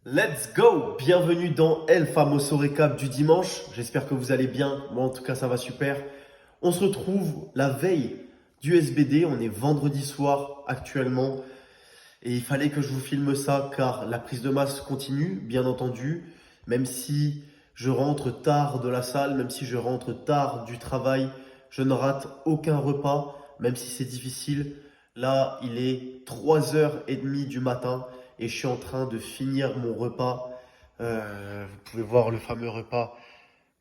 Let's go! Bienvenue dans El Famoso Recap du dimanche. J'espère que vous allez bien. Moi, en tout cas, ça va super. On se retrouve la veille du SBD. On est vendredi soir actuellement. Et il fallait que je vous filme ça car la prise de masse continue, bien entendu. Même si je rentre tard de la salle, même si je rentre tard du travail, je ne rate aucun repas, même si c'est difficile. Là, il est 3h30 du matin et je suis en train de finir mon repas. Vous pouvez voir le fameux repas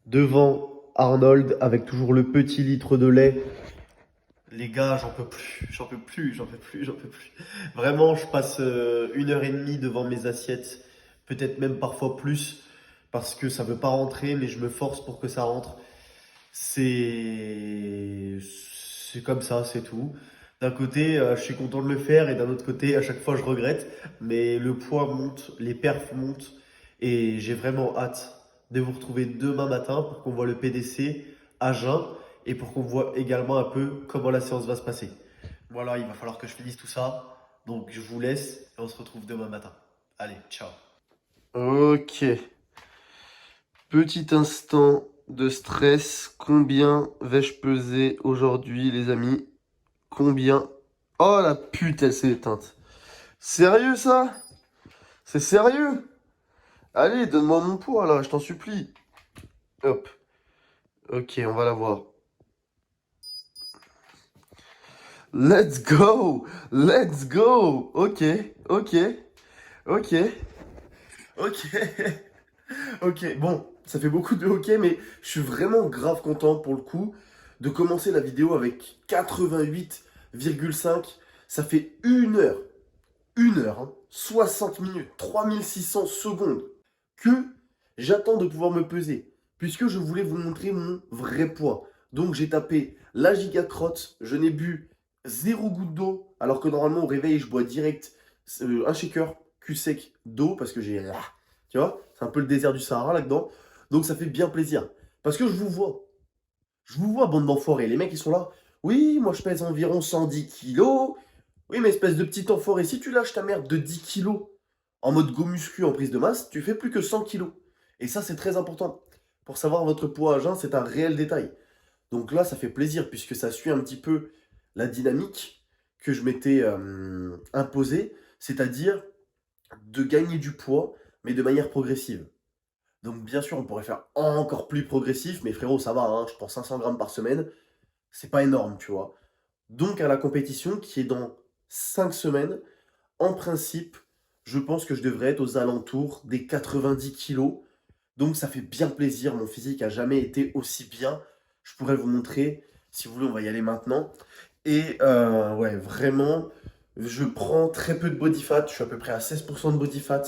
devant Arnold avec toujours le petit litre de lait. Les gars, j'en peux plus, j'en peux plus, j'en peux plus, j'en peux plus. Vraiment, je passe 1h30 devant mes assiettes, peut-être même parfois plus, parce que ça veut pas rentrer, mais je me force pour que ça rentre. C'est comme ça, c'est tout. D'un côté, je suis content de le faire, et d'un autre côté, à chaque fois, je regrette. Mais le poids monte, les perfs montent, et j'ai vraiment hâte de vous retrouver demain matin pour qu'on voit le PDC à jeun et pour qu'on voit également un peu comment la séance va se passer. Voilà, il va falloir que je finisse tout ça. Donc je vous laisse et on se retrouve demain matin. Allez, ciao. Ok, petit instant de stress. Combien vais-je peser aujourd'hui, les amis? Combien? Oh la pute, elle s'est éteinte. Sérieux ça? C'est sérieux? Allez, donne-moi mon poids là, je t'en supplie. Hop. Ok, on va la voir. Let's go! Let's go! Ok, ok, ok, ok, ok. Bon, ça fait beaucoup de ok, mais je suis vraiment grave content pour le coup de commencer la vidéo avec 88,5. Ça fait 1 heure, hein, 60 minutes, 3600 secondes que j'attends de pouvoir me peser, puisque je voulais vous montrer mon vrai poids. Donc j'ai tapé la gigacrotte, je n'ai bu 0 goutte d'eau, alors que normalement au réveil je bois direct un shaker cul sec d'eau, parce que j'ai... Tu vois, c'est un peu le désert du Sahara là-dedans. Donc ça fait bien plaisir. Parce que je vous vois. Je vous vois, bande d'enfoirés. Les mecs, ils sont là. Oui, moi je pèse environ 110 kilos. Oui, mais espèce de petit enfoiré, si tu lâches ta merde de 10 kilos en mode go muscu en prise de masse, tu fais plus que 100 kilos. Et ça, c'est très important. Pour savoir votre poids à jeun, c'est un réel détail. Donc là, ça fait plaisir puisque ça suit un petit peu la dynamique que je m'étais imposée, c'est-à-dire de gagner du poids, mais de manière progressive. Donc bien sûr, on pourrait faire encore plus progressif, mais frérot, ça va, hein, je prends 500 grammes par semaine, c'est pas énorme, tu vois. Donc à la compétition qui est dans 5 semaines, en principe, je pense que je devrais être aux alentours des 90 kilos. Donc ça fait bien plaisir, mon physique a jamais été aussi bien. Je pourrais vous montrer, si vous voulez, on va y aller maintenant. Et ouais, vraiment, je prends très peu de body fat, je suis à peu près à 16% de body fat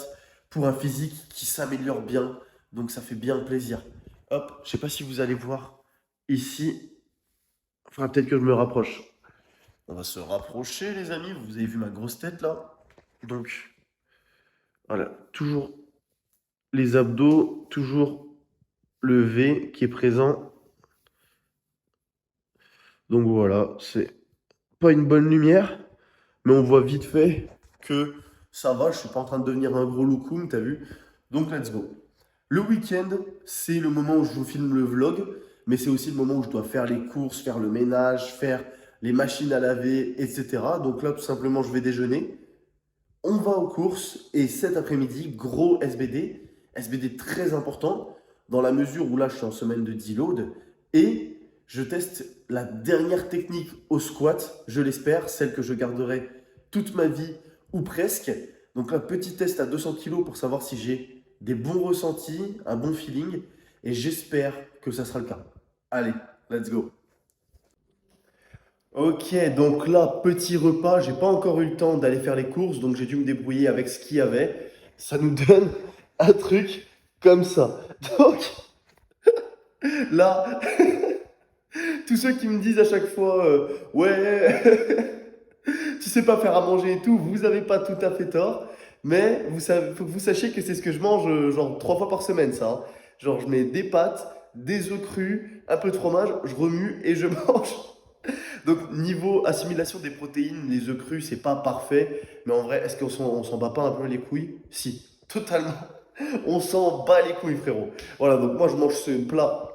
pour un physique qui s'améliore bien. Donc ça fait bien plaisir. Hop, je sais pas si vous allez voir ici. Il faudra peut-être que je me rapproche. On va se rapprocher, les amis. Vous avez vu ma grosse tête là? Donc, voilà, toujours les abdos, toujours le V qui est présent. Donc voilà, c'est pas une bonne lumière, mais on voit vite fait que ça va. Je suis pas en train de devenir un gros loukoum, t'as vu? Donc let's go. Le week-end, c'est le moment où je vous filme le vlog, mais c'est aussi le moment où je dois faire les courses, faire le ménage, faire les machines à laver, etc. Donc là, tout simplement, je vais déjeuner. On va aux courses et cet après-midi, gros SBD, SBD très important dans la mesure où là je suis en semaine de deload et je teste la dernière technique au squat, je l'espère, celle que je garderai toute ma vie ou presque. Donc un petit test à 200 kg pour savoir si j'ai des bons ressentis, un bon feeling et j'espère que ça sera le cas. Allez, let's go. Ok, donc là, petit repas, j'ai pas encore eu le temps d'aller faire les courses, donc j'ai dû me débrouiller avec ce qu'il y avait. Ça nous donne un truc comme ça. Donc là, tous ceux qui me disent à chaque fois, ouais, tu sais pas faire à manger et tout, vous avez pas tout à fait tort, mais vous savez, faut que vous sachiez que c'est ce que je mange genre 3 fois par semaine, ça, hein. Genre je mets des pâtes, des œufs crus, un peu de fromage, je remue et je mange. Donc, niveau assimilation des protéines, les œufs crus, c'est pas parfait. Mais en vrai, est-ce qu'on s'en bat pas un peu les couilles? Si. Totalement. On s'en bat les couilles, frérot. Voilà, donc moi je mange ce plat.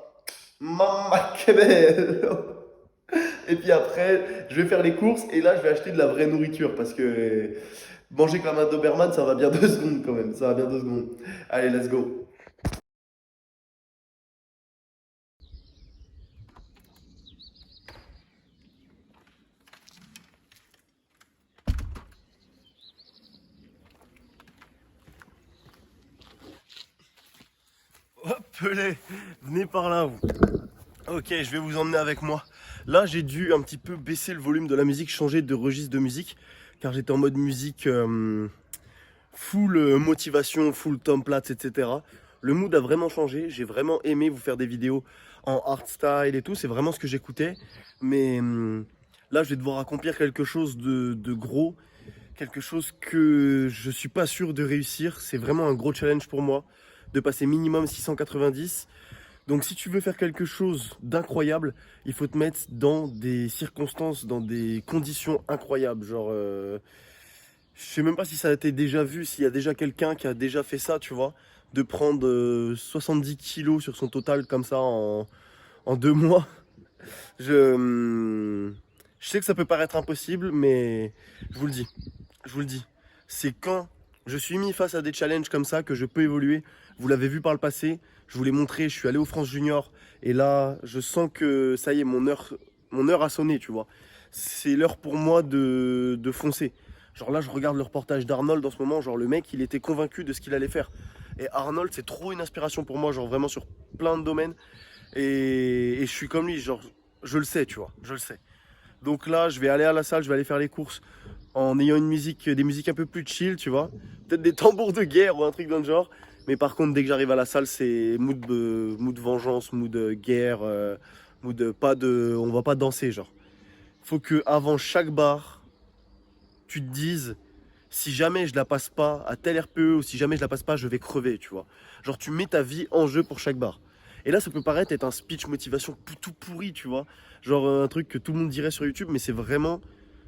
Mamma que belle. Et puis après, je vais faire les courses et là je vais acheter de la vraie nourriture parce que manger comme un Doberman, ça va bien 2 secondes quand même. Ça va bien 2 secondes. Allez, let's go. Hop, venez par là, vous. Ok, je vais vous emmener avec moi. Là, j'ai dû un petit peu baisser le volume de la musique, changer de registre de musique, car j'étais en mode musique full motivation, full Tom Platz, etc. Le mood a vraiment changé. J'ai vraiment aimé vous faire des vidéos en art style et tout. C'est vraiment ce que j'écoutais. Mais là, je vais devoir accomplir quelque chose de gros, quelque chose que je suis pas sûr de réussir. C'est vraiment un gros challenge pour moi de passer minimum 690. Donc si tu veux faire quelque chose d'incroyable, il faut te mettre dans des circonstances, dans des conditions incroyables. Genre, je sais même pas si ça a été déjà vu, s'il y a déjà quelqu'un qui a déjà fait ça, tu vois, de prendre 70 kilos sur son total comme ça en 2 mois. Je sais que ça peut paraître impossible, mais je vous le dis, je vous le dis. C'est quand je suis mis face à des challenges comme ça que je peux évoluer. Vous l'avez vu par le passé, je vous l'ai montré, je suis allé au France Junior et là, je sens que ça y est, mon heure a sonné, tu vois. C'est l'heure pour moi de foncer. Genre là, je regarde le reportage d'Arnold en ce moment, genre le mec, il était convaincu de ce qu'il allait faire. Et Arnold, c'est trop une inspiration pour moi, genre vraiment sur plein de domaines. Et je suis comme lui, genre, je le sais, tu vois, je le sais. Donc là, je vais aller à la salle, je vais aller faire les courses en ayant des musiques un peu plus chill, tu vois. Peut-être des tambours de guerre ou un truc dans le genre. Mais par contre, dès que j'arrive à la salle, c'est mood vengeance, mood guerre, mood pas de, on va pas danser, genre. Faut que avant chaque bar, tu te dises, si jamais je la passe pas à tel RPE ou si jamais je la passe pas, je vais crever, tu vois. Genre, tu mets ta vie en jeu pour chaque bar. Et là, ça peut paraître être un speech motivation tout pourri, tu vois. Genre un truc que tout le monde dirait sur YouTube, mais c'est vraiment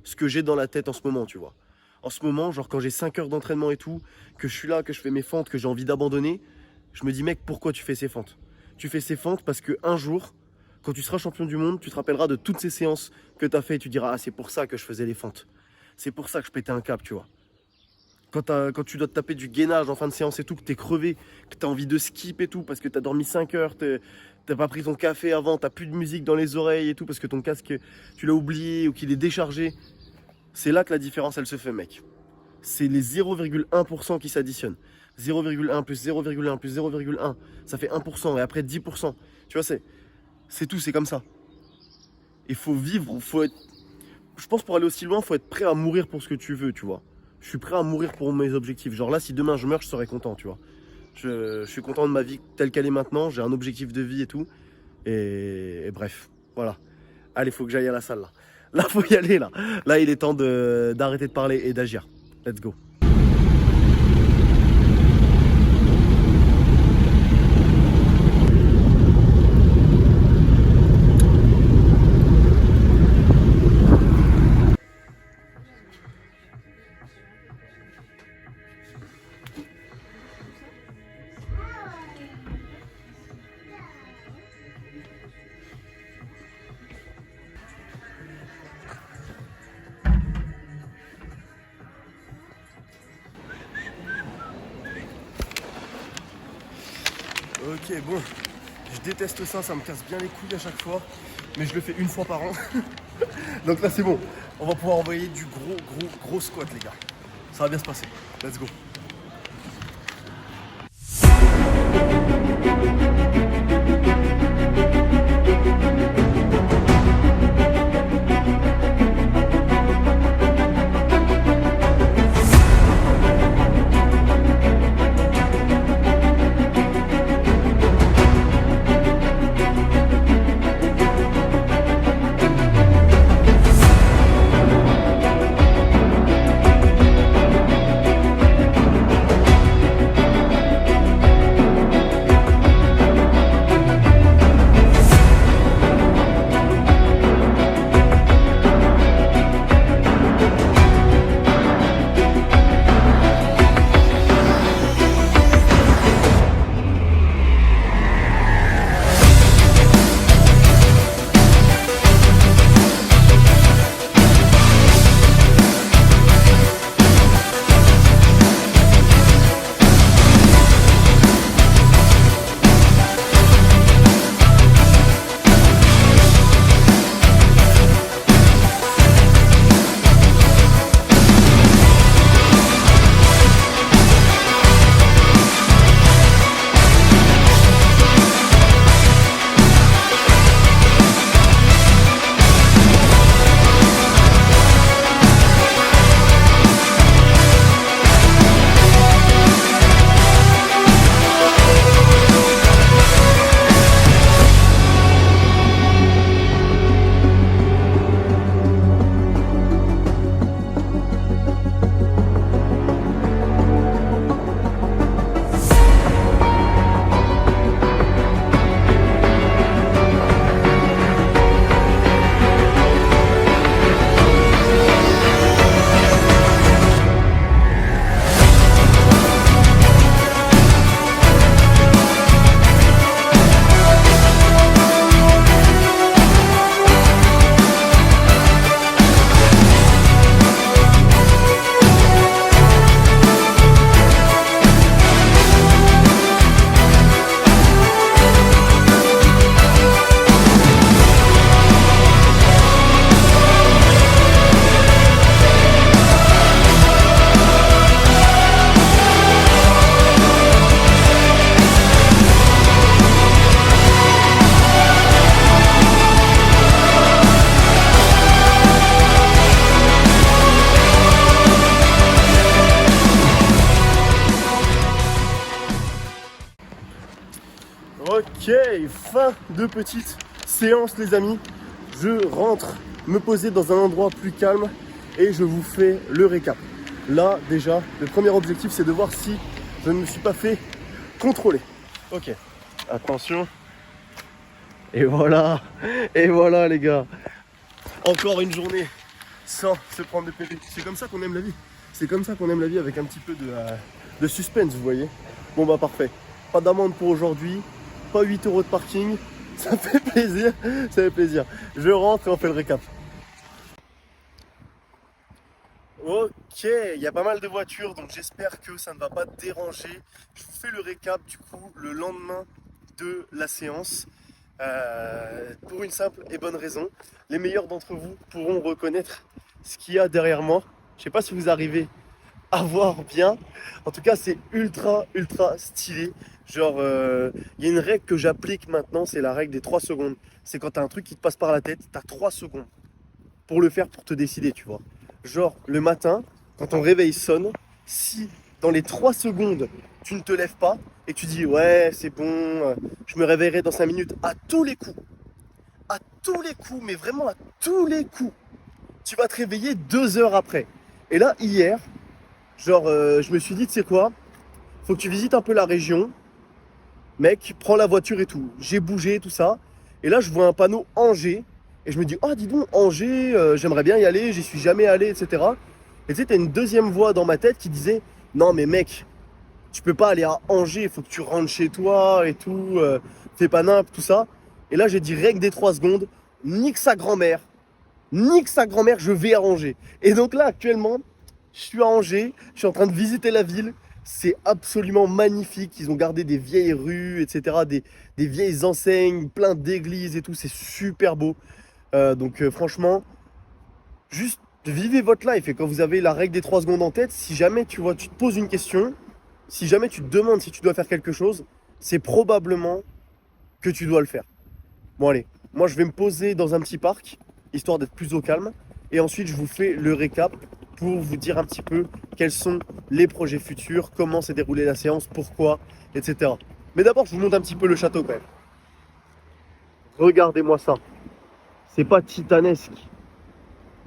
ce que j'ai dans la tête en ce moment, tu vois. En ce moment, genre quand j'ai 5 heures d'entraînement et tout, que je suis là, que je fais mes fentes, que j'ai envie d'abandonner, je me dis mec, pourquoi tu fais ces fentes? Tu fais ces fentes parce que un jour, quand tu seras champion du monde, tu te rappelleras de toutes ces séances que tu as fait et tu diras ah c'est pour ça que je faisais les fentes. C'est pour ça que je pétais un câble, tu vois. Quand tu dois te taper du gainage en fin de séance et tout, que t'es crevé, que t'as envie de skip et tout, parce que t'as dormi 5 heures, t'as pas pris ton café avant, t'as plus de musique dans les oreilles et tout, parce que ton casque, tu l'as oublié ou qu'il est déchargé. C'est là que la différence, elle se fait, mec. C'est les 0,1% qui s'additionnent. 0,1 plus 0,1 plus 0,1, ça fait 1%, et après 10%. Tu vois, c'est tout, c'est comme ça. Il faut vivre, faut être... Je pense pour aller aussi loin, faut être prêt à mourir pour ce que tu veux, tu vois. Je suis prêt à mourir pour mes objectifs. Genre là, si demain je meurs, je serais content, tu vois. Je suis content de ma vie telle qu'elle est maintenant. J'ai un objectif de vie et tout. Et bref, voilà. Allez, faut que j'aille à la salle là. Là, faut y aller là. Là, il est temps d'arrêter de parler et d'agir. Let's go. Ok, bon, je déteste ça, ça me casse bien les couilles à chaque fois, mais je le fais une fois par an. Donc là c'est bon, on va pouvoir envoyer du gros squat les gars. Ça va bien se passer, let's go. Ok, fin de petite séance les amis. Je rentre me poser dans un endroit plus calme et je vous fais le récap. Là déjà, le premier objectif c'est de voir si je ne me suis pas fait contrôler. Ok, attention. Et voilà les gars. Encore une journée sans se prendre de PV. C'est comme ça qu'on aime la vie. C'est comme ça qu'on aime la vie avec un petit peu de suspense, vous voyez. Bon bah parfait. Pas d'amende pour aujourd'hui. Pas 8 € de parking. Ça fait plaisir. Ça fait plaisir. Je rentre et on fait le récap. Ok, il y a pas mal de voitures, donc j'espère que ça ne va pas te déranger. Je vous fais le récap du coup le lendemain de la séance. Pour une simple et bonne raison. Les meilleurs d'entre vous pourront reconnaître ce qu'il y a derrière moi. Je sais pas si vous arrivez à voir bien. En tout cas, c'est ultra stylé. Genre, il y a une règle que j'applique maintenant, c'est la règle des 3 secondes. C'est quand tu as un truc qui te passe par la tête, tu as 3 secondes pour le faire, pour te décider, tu vois. Genre, le matin, quand ton réveil sonne, si dans les 3 secondes, tu ne te lèves pas et que tu dis ouais, c'est bon, je me réveillerai dans 5 minutes, à tous les coups, mais vraiment à tous les coups, tu vas te réveiller 2 heures après. Et là, hier, genre, je me suis dit, tu sais quoi, faut que tu visites un peu la région, mec, prends la voiture et tout. J'ai bougé, tout ça. Et là, je vois un panneau Angers. Et je me dis, ah, dis donc, Angers, j'aimerais bien y aller, j'y suis jamais allé, etc. Et tu sais, t'as une deuxième voix dans ma tête qui disait, non, mais mec, tu peux pas aller à Angers, il faut que tu rentres chez toi et tout, fais pas nimp, tout ça. Et là, j'ai dit, règle des 3 secondes, nique sa grand-mère, je vais à Angers. Et donc là, actuellement, je suis à Angers, je suis en train de visiter la ville. C'est absolument magnifique. Ils ont gardé des vieilles rues, etc. Des vieilles enseignes, plein d'églises et tout. C'est super beau. Donc franchement, juste vivez votre life. Et quand vous avez la règle des 3 secondes en tête, si jamais tu vois, tu te poses une question, si jamais tu te demandes si tu dois faire quelque chose, c'est probablement que tu dois le faire. Bon allez, moi je vais me poser dans un petit parc, histoire d'être plus au calme. Et ensuite je vous fais le récap pour vous dire un petit peu quels sont les projets futurs, comment s'est déroulée la séance, pourquoi, etc. Mais d'abord je vous montre un petit peu le château quand même. Regardez-moi ça. C'est pas titanesque.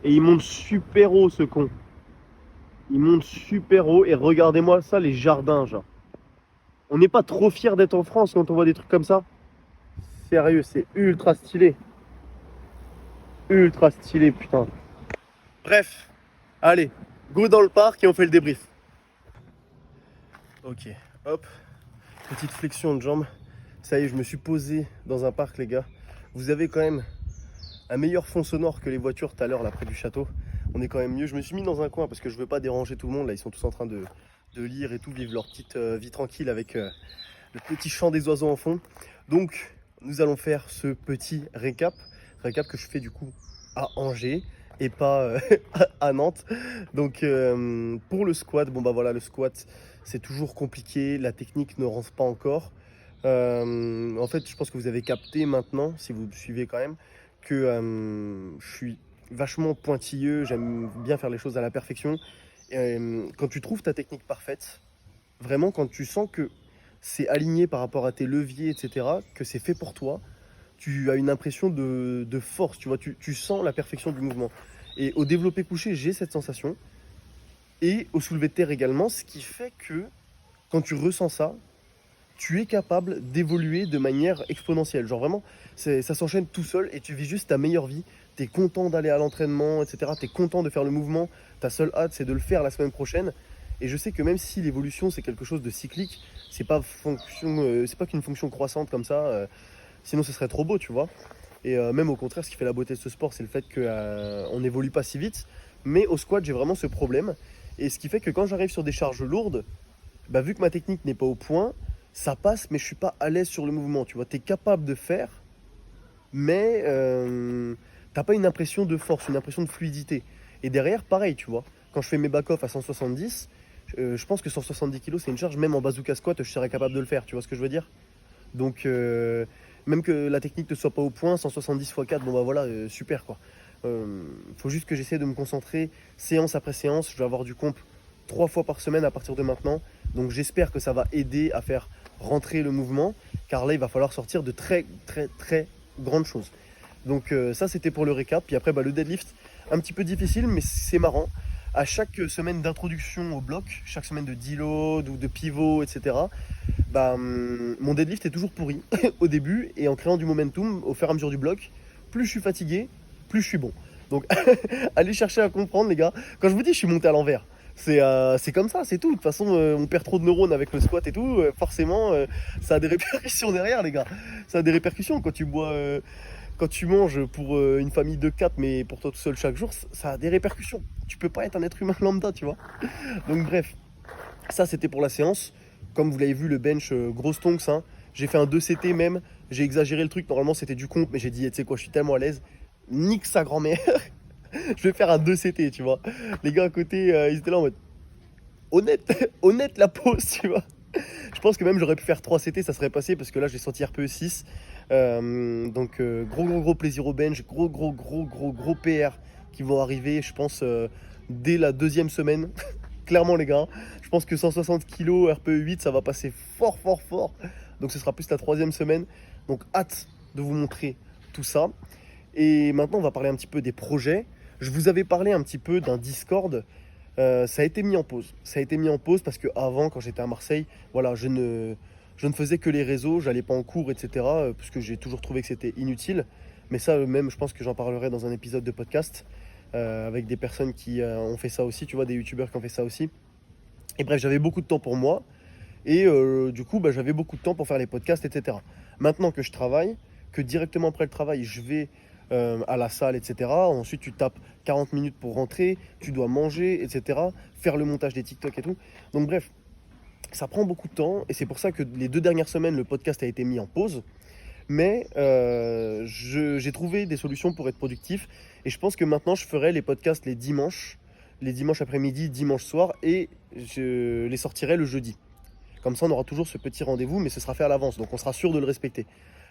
Et il monte super haut ce con. Il monte super haut et regardez-moi ça, les jardins genre. On n'est pas trop fiers d'être en France quand on voit des trucs comme ça. Sérieux, c'est ultra stylé. Ultra stylé, putain. Bref, allez, go dans le parc et on fait le débrief. Ok, hop, petite flexion de jambes. Ça y est, je me suis posé dans un parc, les gars. Vous avez quand même un meilleur fond sonore que les voitures tout à l'heure, là, près du château. On est quand même mieux. Je me suis mis dans un coin parce que je veux pas déranger tout le monde. Là, ils sont tous en train de lire et tout, vivre leur petite vie tranquille avec le petit chant des oiseaux en fond. Donc, nous allons faire ce petit récap que je fais du coup à Angers et pas à Nantes. Donc, pour le squat, bon bah voilà, le squat, c'est toujours compliqué. La technique ne rentre pas encore. En fait, je pense que vous avez capté maintenant, si vous me suivez quand même, que je suis vachement pointilleux, j'aime bien faire les choses à la perfection. Et, quand tu trouves ta technique parfaite, vraiment quand tu sens que c'est aligné par rapport à tes leviers, etc., que c'est fait pour toi, tu as une impression de force, tu vois, tu sens la perfection du mouvement. Et au développé couché, j'ai cette sensation. Et au soulevé de terre également, ce qui fait que quand tu ressens ça, tu es capable d'évoluer de manière exponentielle. Genre vraiment, ça s'enchaîne tout seul et tu vis juste ta meilleure vie. Tu es content d'aller à l'entraînement, etc. Tu es content de faire le mouvement. Ta seule hâte, c'est de le faire la semaine prochaine. Et je sais que même si l'évolution, c'est quelque chose de cyclique, c'est pas qu'une fonction croissante comme ça. Sinon, ce serait trop beau, tu vois. Et même au contraire, ce qui fait la beauté de ce sport, c'est le fait qu'on n'évolue pas si vite. Mais au squat, j'ai vraiment ce problème. Et ce qui fait que quand j'arrive sur des charges lourdes, bah, vu que ma technique n'est pas au point, ça passe, mais je suis pas à l'aise sur le mouvement. Tu vois, tu es capable de faire, mais t'as pas une impression de force, une impression de fluidité. Et derrière, pareil, tu vois, quand je fais mes back-off à 170, je pense que 170 kg, c'est une charge, même en bazooka squat, je serais capable de le faire. Tu vois ce que je veux dire? Donc, même que la technique ne soit pas au point, 170 x 4, bon bah voilà, super quoi. Faut juste que j'essaie de me concentrer séance après séance. Je vais avoir du comp 3 fois par semaine à partir de maintenant. Donc j'espère que ça va aider à faire rentrer le mouvement. car là, il va falloir sortir de très, très, très grandes choses. Donc ça, c'était pour le récap. Puis après, le deadlift, un petit peu difficile, mais c'est marrant. À chaque semaine d'introduction au bloc, chaque semaine de deload ou de pivot, etc., mon deadlift est toujours pourri au début. Et en créant du momentum au fur et à mesure du bloc, plus je suis fatigué, plus je suis bon. Donc allez chercher à comprendre, les gars. Quand je vous dis je suis monté à l'envers, c'est comme ça, c'est tout. De toute façon, on perd trop de neurones avec le squat et tout. Forcément, ça a des répercussions derrière, les gars. Ça a des répercussions quand tu bois. Quand tu manges pour une famille de 4, mais pour toi tout seul chaque jour, ça a des répercussions. Tu peux pas être un être humain lambda, tu vois. Donc bref, ça c'était pour la séance. Comme vous l'avez vu, le bench, grosse tonks, hein. J'ai fait un 2 CT même. J'ai exagéré le truc. Normalement c'était du compte, mais j'ai dit, tu sais quoi, je suis tellement à l'aise. Nique sa grand-mère. Je vais faire un 2 CT, tu vois. Les gars à côté, ils étaient là en mode honnête, honnête la pause, tu vois. Je pense que même j'aurais pu faire 3 CT, ça serait passé parce que là j'ai senti RPE 6. Donc gros plaisir au bench, gros PR qui vont arriver, je pense, dès la 2e semaine. Clairement les gars, je pense que 160 kg RPE 8 ça va passer fort. Donc ce sera plus la 3e semaine. Donc hâte de vous montrer tout ça. Et maintenant on va parler un petit peu des projets. Je vous avais parlé un petit peu d'un Discord. Ça a été mis en pause. Ça a été mis en pause parce que avant, quand j'étais à Marseille, voilà, je ne faisais que les réseaux, j'allais pas en cours, etc. Parce que j'ai toujours trouvé que c'était inutile. Mais ça, même, je pense que j'en parlerai dans un épisode de podcast avec des personnes qui ont fait ça aussi, tu vois, des youtubeurs qui ont fait ça aussi. Et bref, j'avais beaucoup de temps pour moi. Et du coup, j'avais beaucoup de temps pour faire les podcasts, etc. Maintenant que je travaille, que directement après le travail, je vais à la salle, etc. Ensuite, tu tapes 40 minutes pour rentrer, tu dois manger, etc. Faire le montage des TikTok et tout. Donc bref, ça prend beaucoup de temps. Et c'est pour ça que les 2 dernières semaines, le podcast a été mis en pause. Mais j'ai trouvé des solutions pour être productif. Et je pense que maintenant, je ferai les podcasts les dimanches après-midi, dimanche soir. Et je les sortirai le jeudi. Comme ça, on aura toujours ce petit rendez-vous, mais ce sera fait à l'avance, donc on sera sûr de le respecter.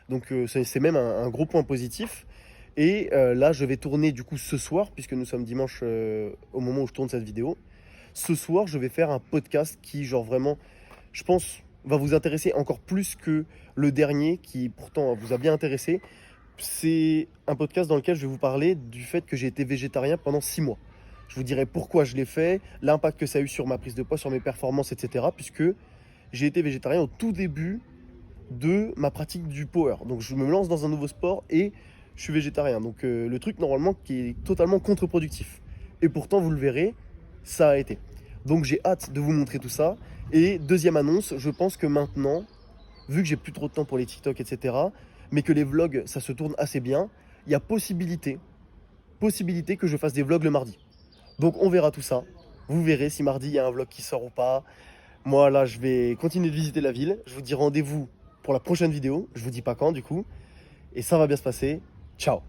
Donc c'est même un gros point positif. Et là, je vais tourner du coup ce soir, puisque nous sommes dimanche au moment où je tourne cette vidéo. Ce soir, je vais faire un podcast qui, genre vraiment, je pense, va vous intéresser encore plus que le dernier, qui pourtant vous a bien intéressé. C'est un podcast dans lequel je vais vous parler du fait que j'ai été végétarien pendant 6 mois. Je vous dirai pourquoi je l'ai fait, l'impact que ça a eu sur ma prise de poids, sur mes performances, etc. Puisque j'ai été végétarien au tout début de ma pratique du power. Donc je me lance dans un nouveau sport et je suis végétarien. Donc le truc normalement qui est totalement contre-productif. Et pourtant vous le verrez, ça a été. Donc j'ai hâte de vous montrer tout ça. Et deuxième annonce, je pense que maintenant, vu que j'ai plus trop de temps pour les TikTok, etc., mais que les vlogs, ça se tourne assez bien, il y a possibilité que je fasse des vlogs le mardi. Donc on verra tout ça. Vous verrez si mardi il y a un vlog qui sort ou pas. Moi là, je vais continuer de visiter la ville. Je vous dis rendez-vous pour la prochaine vidéo. Je vous dis pas quand du coup. Et ça va bien se passer. Ciao.